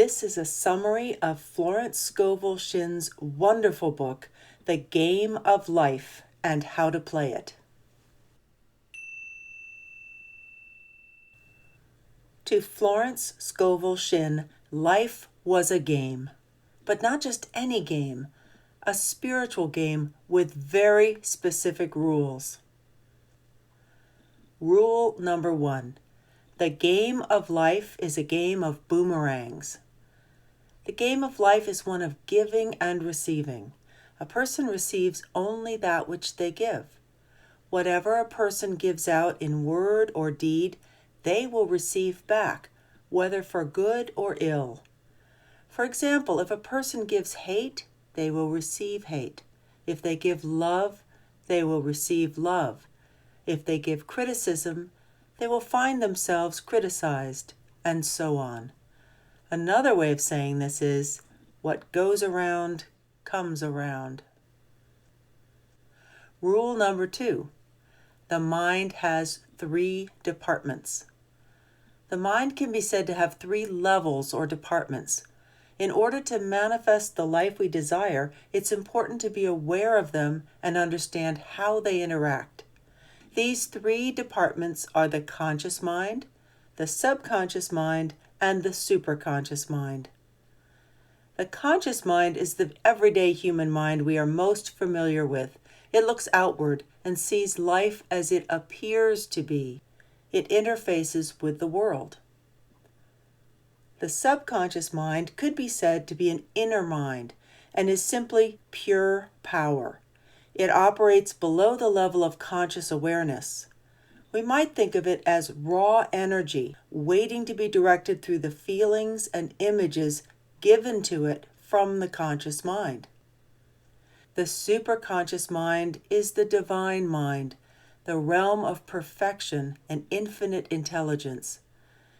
This is a summary of Florence Scovel Shinn's wonderful book, The Game of Life and How to Play It. To Florence Scovel Shinn, life was a game, but not just any game, a spiritual game with very specific rules. Rule number 1. The game of life is a game of boomerangs. The game of life is one of giving and receiving. A person receives only that which they give. Whatever a person gives out in word or deed, they will receive back, whether for good or ill. For example, if a person gives hate, they will receive hate. If they give love, they will receive love. If they give criticism, they will find themselves criticized, and so on. Another way of saying this is, what goes around comes around. Rule number 2. The mind has 3 departments. The mind can be said to have 3 levels or departments. In order to manifest the life we desire, it's important to be aware of them and understand how they interact. These 3 departments are the conscious mind, the subconscious mind, and the superconscious mind. The conscious mind is the everyday human mind we are most familiar with. It looks outward and sees life as it appears to be. It interfaces with the world. The subconscious mind could be said to be an inner mind and is simply pure power. It operates below the level of conscious awareness. We might think of it as raw energy waiting to be directed through the feelings and images given to it from the conscious mind. The superconscious mind is the divine mind, the realm of perfection and infinite intelligence.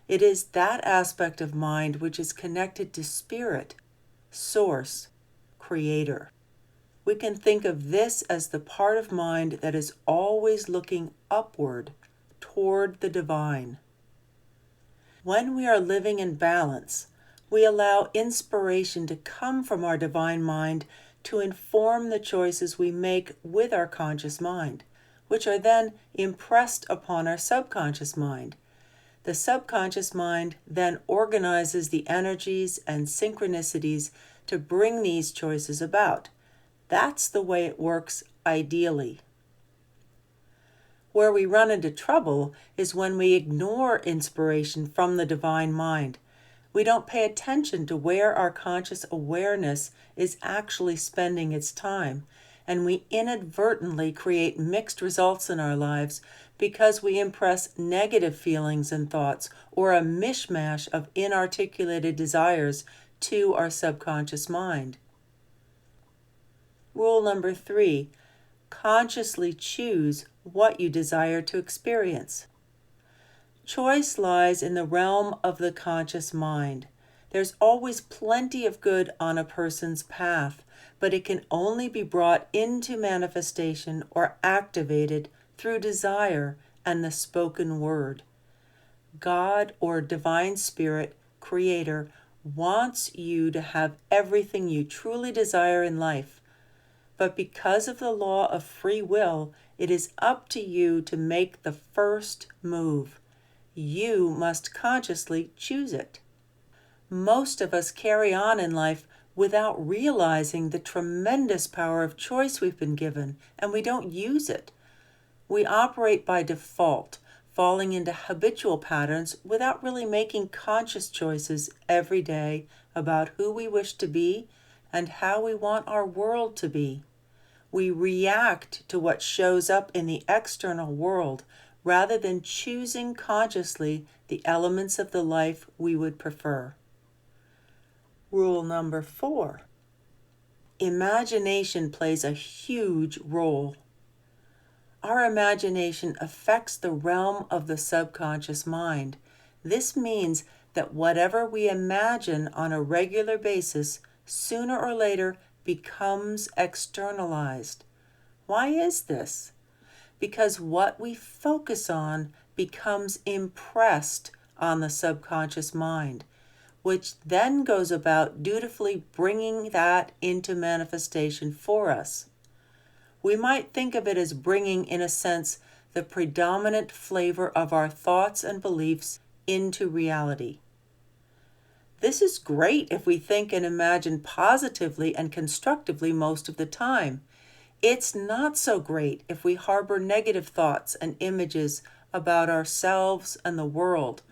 It is that aspect of mind which is connected to spirit, source, creator. We can think of this as the part of mind that is always looking upward toward the divine. When we are living in balance, we allow inspiration to come from our divine mind to inform the choices we make with our conscious mind, which are then impressed upon our subconscious mind. The subconscious mind then organizes the energies and synchronicities to bring these choices about. That's the way it works ideally. Where we run into trouble is when we ignore inspiration from the divine mind. We don't pay attention to where our conscious awareness is actually spending its time, and we inadvertently create mixed results in our lives because we impress negative feelings and thoughts or a mishmash of inarticulated desires to our subconscious mind. Rule number 3, consciously choose what you desire to experience. Choice lies in the realm of the conscious mind. There's always plenty of good on a person's path, but it can only be brought into manifestation or activated through desire and the spoken word. God or divine spirit, creator, wants you to have everything you truly desire in life. But because of the law of free will, it is up to you to make the first move. You must consciously choose it. Most of us carry on in life without realizing the tremendous power of choice we've been given, and we don't use it. We operate by default, falling into habitual patterns without really making conscious choices every day about who we wish to be and how we want our world to be. We react to what shows up in the external world rather than choosing consciously the elements of the life we would prefer. Rule number 4. Imagination plays a huge role. Our imagination affects the realm of the subconscious mind. This means that whatever we imagine on a regular basis, sooner or later becomes externalized. Why is this? Because what we focus on becomes impressed on the subconscious mind. which then goes about dutifully bringing that into manifestation for us. We might think of it as bringing, in a sense, the predominant flavor of our thoughts and beliefs into reality. This is great if we think and imagine positively and constructively most of the time. It's not so great if we harbor negative thoughts and images about ourselves and the world,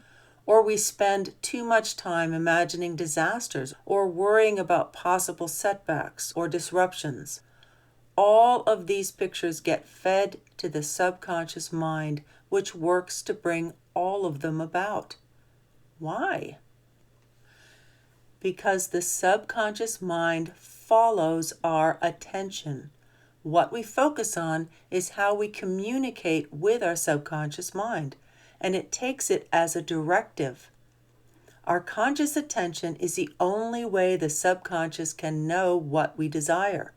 or we spend too much time imagining disasters or worrying about possible setbacks or disruptions. All of these pictures get fed to the subconscious mind, which works to bring all of them about. Why? Because the subconscious mind follows our attention. What we focus on is how we communicate with our subconscious mind, and it takes it as a directive. Our conscious attention is the only way the subconscious can know what we desire.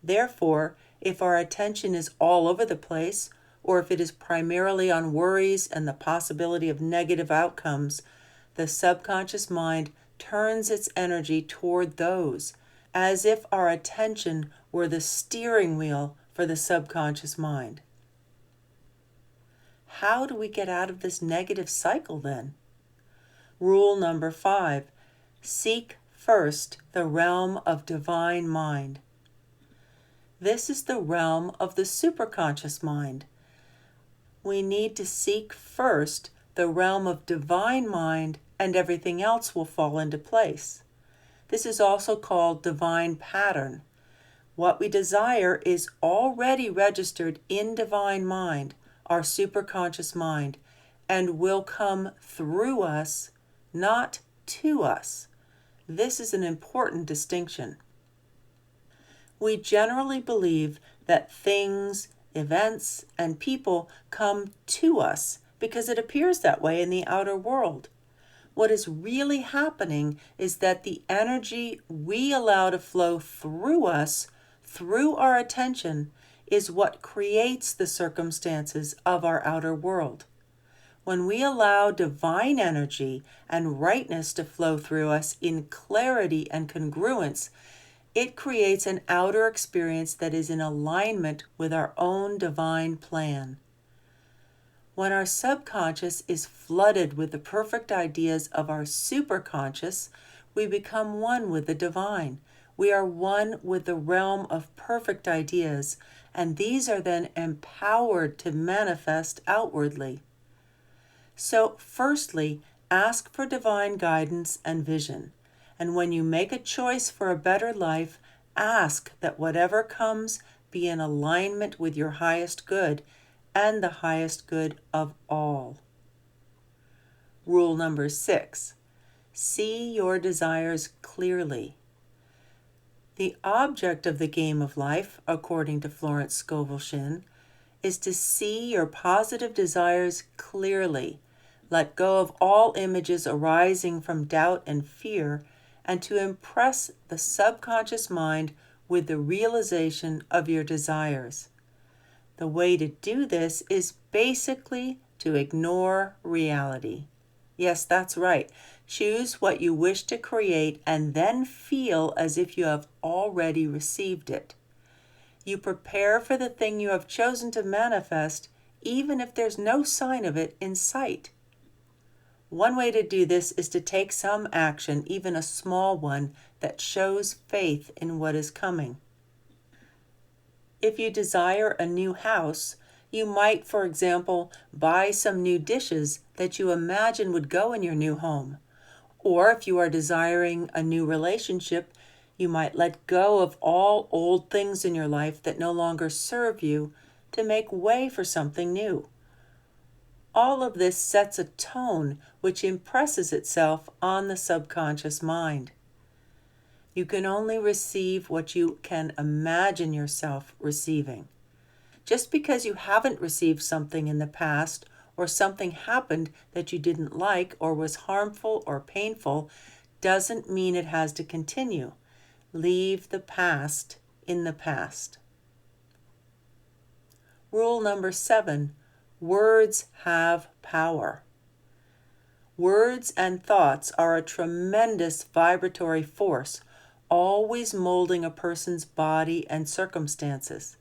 Therefore, if our attention is all over the place, or if it is primarily on worries and the possibility of negative outcomes, the subconscious mind turns its energy toward those, as if our attention were the steering wheel for the subconscious mind. How do we get out of this negative cycle then? Rule number 5, seek first the realm of divine mind. This is the realm of the superconscious mind. We need to seek first the realm of divine mind, and everything else will fall into place. This is also called divine pattern. What we desire is already registered in divine mind, our superconscious mind, and will come through us, not to us. This is an important distinction. We generally believe that things, events, and people come to us because it appears that way in the outer world. What is really happening is that the energy we allow to flow through us, through our attention, is what creates the circumstances of our outer world. When we allow divine energy and rightness to flow through us in clarity and congruence, it creates an outer experience that is in alignment with our own divine plan. When our subconscious is flooded with the perfect ideas of our superconscious, we become one with the divine. We are one with the realm of perfect ideas, and these are then empowered to manifest outwardly. So, firstly, ask for divine guidance and vision. And when you make a choice for a better life, ask that whatever comes be in alignment with your highest good and the highest good of all. Rule number 6, see your desires clearly. The object of the game of life, according to Florence Scovel Shinn, is to see your positive desires clearly, let go of all images arising from doubt and fear, and to impress the subconscious mind with the realization of your desires. The way to do this is basically to ignore reality. Yes, that's right. Choose what you wish to create and then feel as if you have already received it. You prepare for the thing you have chosen to manifest, even if there's no sign of it in sight. One way to do this is to take some action, even a small one, that shows faith in what is coming. If you desire a new house, you might, for example, buy some new dishes that you imagine would go in your new home. Or if you are desiring a new relationship, you might let go of all old things in your life that no longer serve you to make way for something new. All of this sets a tone which impresses itself on the subconscious mind. You can only receive what you can imagine yourself receiving. Just because you haven't received something in the past, or something happened that you didn't like or was harmful or painful, doesn't mean it has to continue. Leave the past in the past. Rule number 7, words have power. Words and thoughts are a tremendous vibratory force, always molding a person's body and circumstances.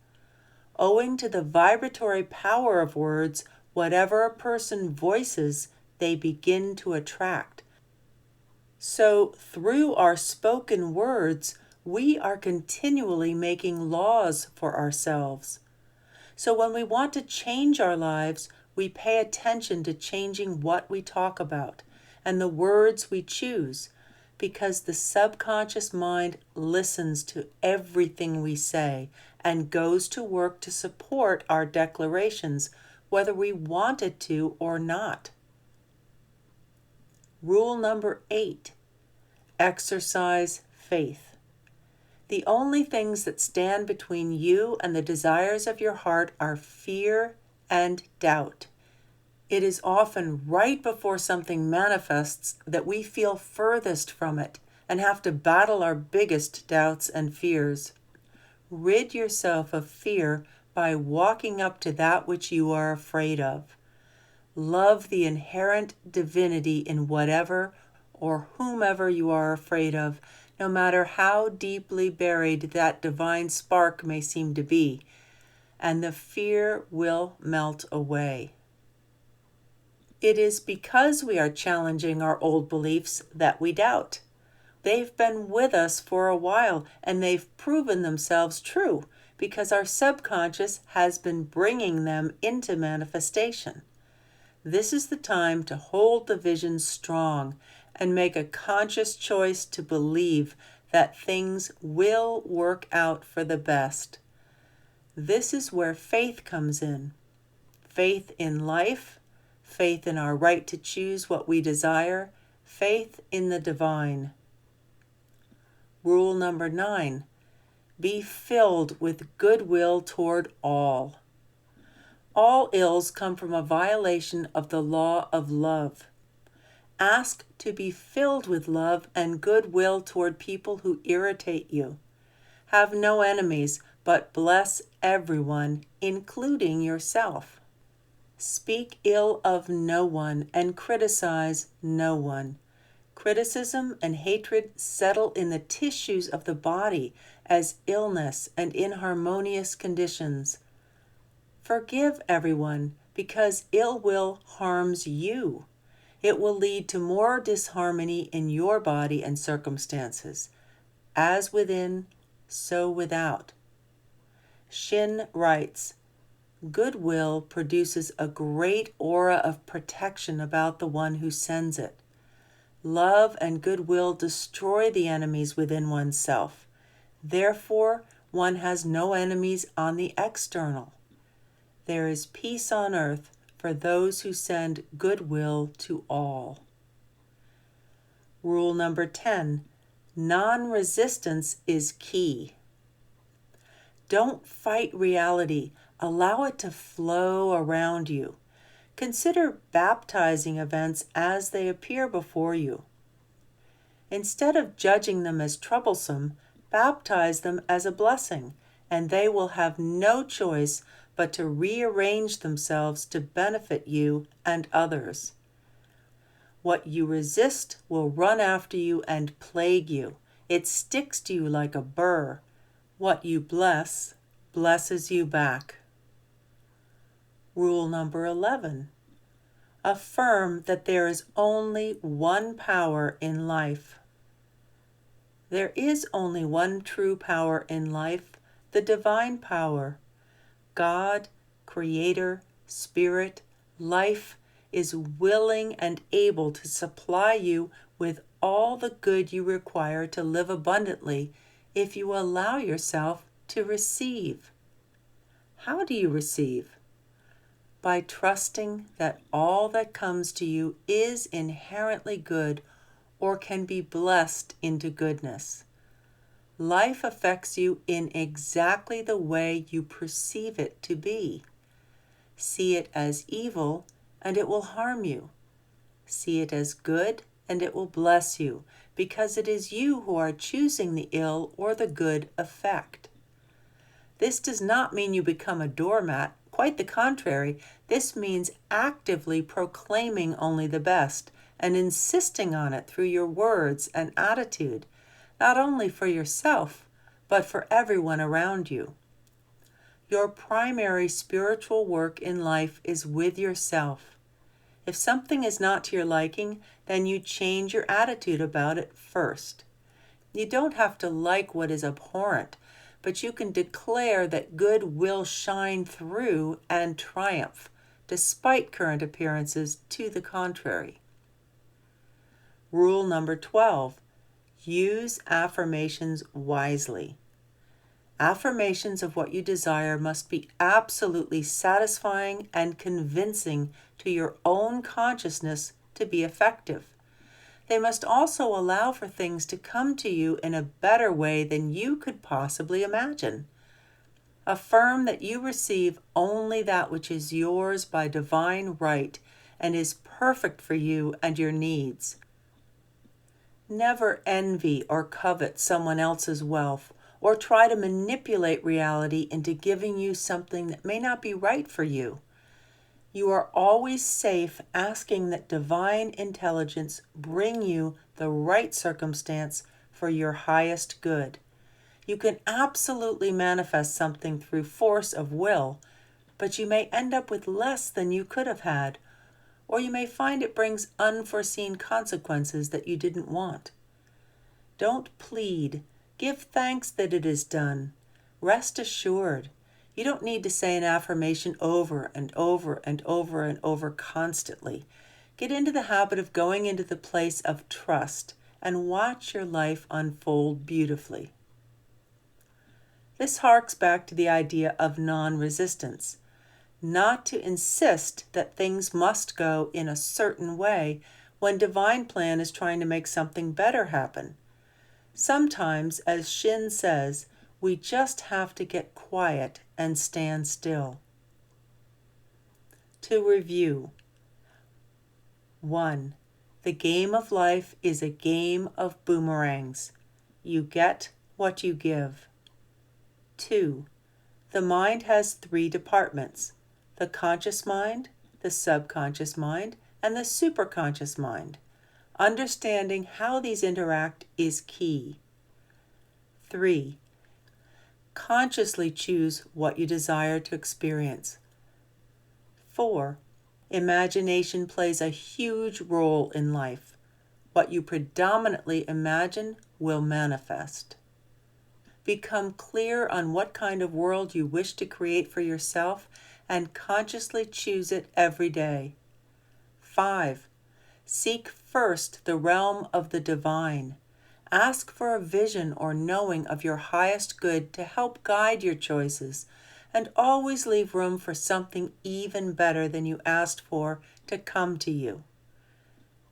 Owing to the vibratory power of words, whatever a person voices, they begin to attract. So, through our spoken words, we are continually making laws for ourselves. So, when we want to change our lives, we pay attention to changing what we talk about and the words we choose, because the subconscious mind listens to everything we say and goes to work to support our declarations, whether we want it to or not. Rule number 8: exercise faith. The only things that stand between you and the desires of your heart are fear and doubt. It is often right before something manifests that we feel furthest from it and have to battle our biggest doubts and fears. Rid yourself of fear by walking up to that which you are afraid of. Love the inherent divinity in whatever or whomever you are afraid of, no matter how deeply buried that divine spark may seem to be, and the fear will melt away. It is because we are challenging our old beliefs that we doubt. They've been with us for a while, and they've proven themselves true because our subconscious has been bringing them into manifestation. This is the time to hold the vision strong and make a conscious choice to believe that things will work out for the best. This is where faith comes in. Faith in life, faith in our right to choose what we desire, faith in the divine. Rule number 9: be filled with goodwill toward all. All ills come from a violation of the law of love. Ask to be filled with love and goodwill toward people who irritate you. Have no enemies, but bless everyone, including yourself. Speak ill of no one and criticize no one. Criticism and hatred settle in the tissues of the body as illness and inharmonious conditions. Forgive everyone, because ill will harms you. It will lead to more disharmony in your body and circumstances. As within, so without. Shinn writes, goodwill produces a great aura of protection about the one who sends it. Love and goodwill destroy the enemies within oneself. Therefore, one has no enemies on the external. There is peace on earth for those who send goodwill to all. Rule number 10: non-resistance is key. Don't fight reality. Allow it to flow around you. Consider baptizing events as they appear before you. Instead of judging them as troublesome, baptize them as a blessing, and they will have no choice but to rearrange themselves to benefit you and others. What you resist will run after you and plague you. It sticks to you like a burr. What you bless, blesses you back. Rule number 11. Affirm that there is only one power in life. There is only one true power in life, the divine power. God, Creator, Spirit, life is willing and able to supply you with all the good you require to live abundantly if you allow yourself to receive. How do you receive? By trusting that all that comes to you is inherently good or can be blessed into goodness. Life affects you in exactly the way you perceive it to be. See it as evil, and it will harm you. See it as good, and it will bless you, because it is you who are choosing the ill or the good effect. This does not mean you become a doormat, Quite the contrary, this means actively proclaiming only the best and insisting on it through your words and attitude, not only for yourself, but for everyone around you. Your primary spiritual work in life is with yourself. If something is not to your liking, then you change your attitude about it first. You don't have to like what is abhorrent, but you can declare that good will shine through and triumph, despite current appearances to the contrary. Rule number 12, use affirmations wisely. Affirmations of what you desire must be absolutely satisfying and convincing to your own consciousness to be effective. They must also allow for things to come to you in a better way than you could possibly imagine. Affirm that you receive only that which is yours by divine right and is perfect for you and your needs. Never envy or covet someone else's wealth, or try to manipulate reality into giving you something that may not be right for you. You are always safe asking that divine intelligence bring you the right circumstance for your highest good. You can absolutely manifest something through force of will, but you may end up with less than you could have had, or you may find it brings unforeseen consequences that you didn't want. Don't plead. Give thanks that it is done. Rest assured. You don't need to say an affirmation over and over and over and over constantly. Get into the habit of going into the place of trust and watch your life unfold beautifully. This harks back to the idea of non-resistance. Not to insist that things must go in a certain way when divine plan is trying to make something better happen. Sometimes, as Shinn says, we just have to get quiet and stand still. To review. 1. The game of life is a game of boomerangs. You get what you give. 2. The mind has 3 departments: the conscious mind, the subconscious mind, and the superconscious mind. Understanding how these interact is key. 3. Consciously choose what you desire to experience. 4. Imagination plays a huge role in life. What you predominantly imagine will manifest. Become clear on what kind of world you wish to create for yourself and consciously choose it every day. 5. Seek first the realm of the divine. Ask for a vision or knowing of your highest good to help guide your choices, and always leave room for something even better than you asked for to come to you.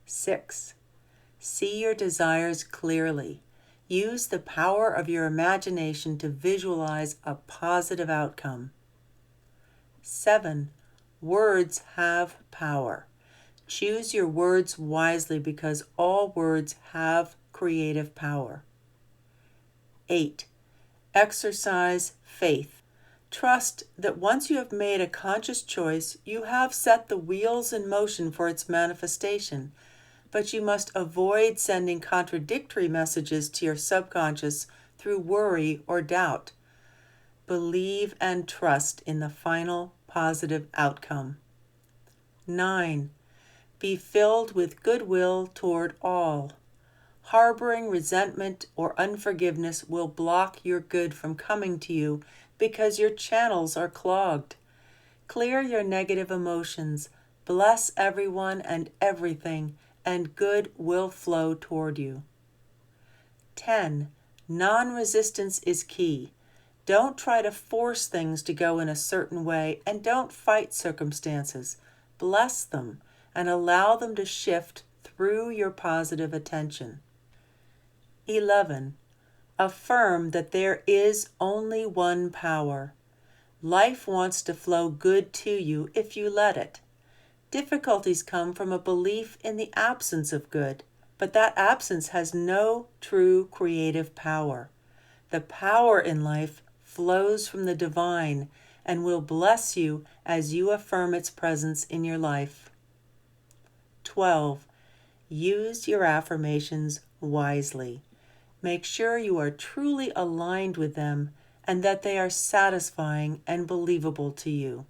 6. See your desires clearly. Use the power of your imagination to visualize a positive outcome. 7. Words have power. Choose your words wisely because all words have creative power. 8. Exercise faith. Trust that once you have made a conscious choice, you have set the wheels in motion for its manifestation, but you must avoid sending contradictory messages to your subconscious through worry or doubt. Believe and trust in the final positive outcome. 9. Be filled with goodwill toward all. Harboring resentment or unforgiveness will block your good from coming to you because your channels are clogged. Clear your negative emotions, bless everyone and everything, and good will flow toward you. 10. Non-resistance is key. Don't try to force things to go in a certain way, and don't fight circumstances. Bless them and allow them to shift through your positive attention. 11. Affirm that there is only one power. Life wants to flow good to you if you let it. Difficulties come from a belief in the absence of good, but that absence has no true creative power. The power in life flows from the divine, and will bless you as you affirm its presence in your life. 12. Use your affirmations wisely. Make sure you are truly aligned with them and that they are satisfying and believable to you.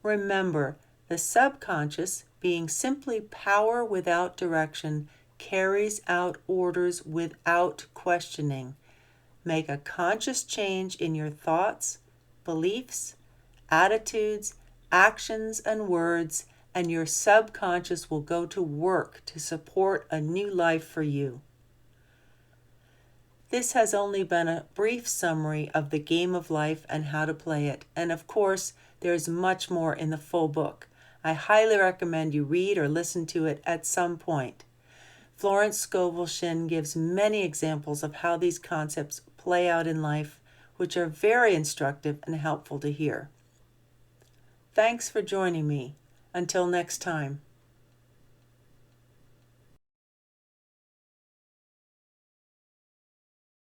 Remember, the subconscious, being simply power without direction, carries out orders without questioning. Make a conscious change in your thoughts, beliefs, attitudes, actions, and words, and your subconscious will go to work to support a new life for you. This has only been a brief summary of the game of life and how to play it, and of course, there's much more in the full book. I highly recommend you read or listen to it at some point. Florence Scovel Shinn gives many examples of how these concepts play out in life, which are very instructive and helpful to hear. Thanks for joining me. Until next time.